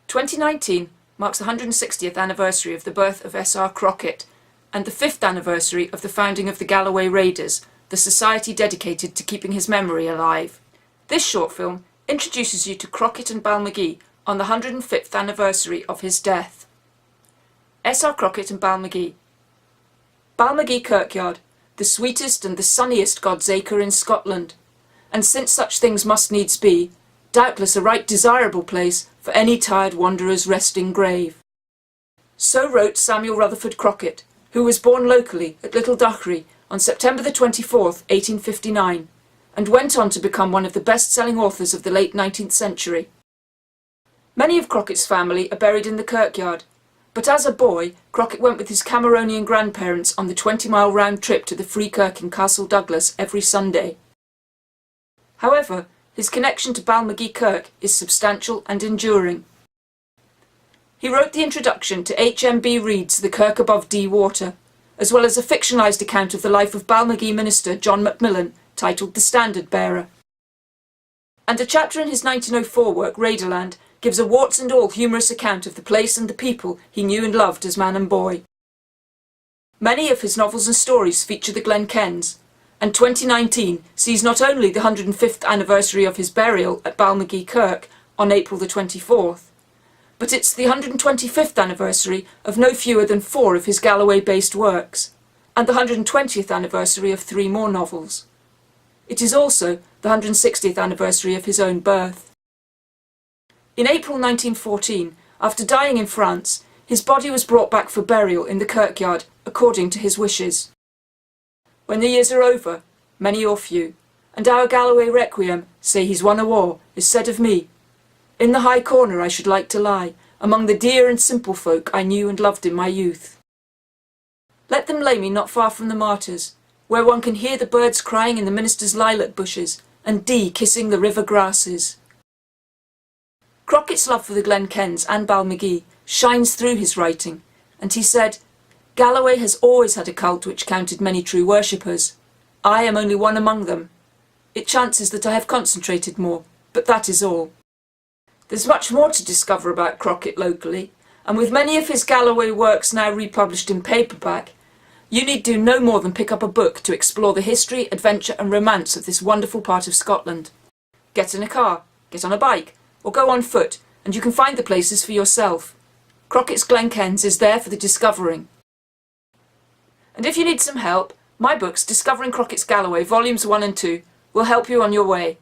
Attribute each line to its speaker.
Speaker 1: 2019 marks the 160th anniversary of the birth of S.R.Crockett and the 5th anniversary of the founding of the Galloway Raiders, the society dedicated to keeping his memory alive. This short film introduces you to Crockett and Balmaghie on the 105th anniversary of his death. S.R.Crockett and Balmaghie. Balmaghie Kirkyard, the sweetest and the sunniest God's acre in Scotland, and since such things must needs be, doubtless a right desirable place for any tired wanderer's resting grave. So wrote Samuel Rutherford Crockett, who was born locally at Little Duchry on September the 24th, 1859, and went on to become one of the best-selling authors of the late 19th century. Many of Crockett's family are buried in the kirkyard, but as a boy, Crockett went with his Cameronian grandparents on the 20-mile round trip to the Free Kirk in Castle Douglas every Sunday. However, his connection to Balmaghie Kirk is substantial and enduring. He wrote the introduction to H.M.B. Reid's The Kirk Above Dee Water, as well as a fictionalised account of the life of Balmaghie minister John Macmillan, titled The Standard Bearer. And a chapter in his 1904 work Raiderland gives a warts-and-all humorous account of the place and the people he knew and loved as man and boy. Many of his novels and stories feature the Glen Kens, and 2019 sees not only the 105th anniversary of his burial at Balmaghie Kirk on April the 24th, but it's the 125th anniversary of no fewer than 4 of his Galloway-based works, and the 120th anniversary of 3 more novels. It is also the 160th anniversary of his own birth. In April 1914, after dying in France, his body was brought back for burial in the kirkyard according to his wishes. When the years are over, many or few, and our Galloway requiem, say he's won a war, is said of me, in the high corner I should like to lie, among the dear and simple folk I knew and loved in my youth. Let them lay me not far from the martyrs, where one can hear the birds crying in the minister's lilac bushes, and Dee kissing the river grasses. Crockett's love for the Glen Kens and Balmaghie shines through his writing, and he said, "Galloway has always had a cult which counted many true worshippers. I am only one among them. It chances that I have concentrated more, but that is all." There's much more to discover about Crockett locally, and with many of his Galloway works now republished in paperback, you need do no more than pick up a book to explore the history, adventure and romance of this wonderful part of Scotland. Get in a car, get on a bike, or go on foot, and you can find the places for yourself. Crockett's Glen Kens is there for the discovering. And if you need some help, my books, Discovering Crockett's Galloway, Volumes 1 and 2, will help you on your way.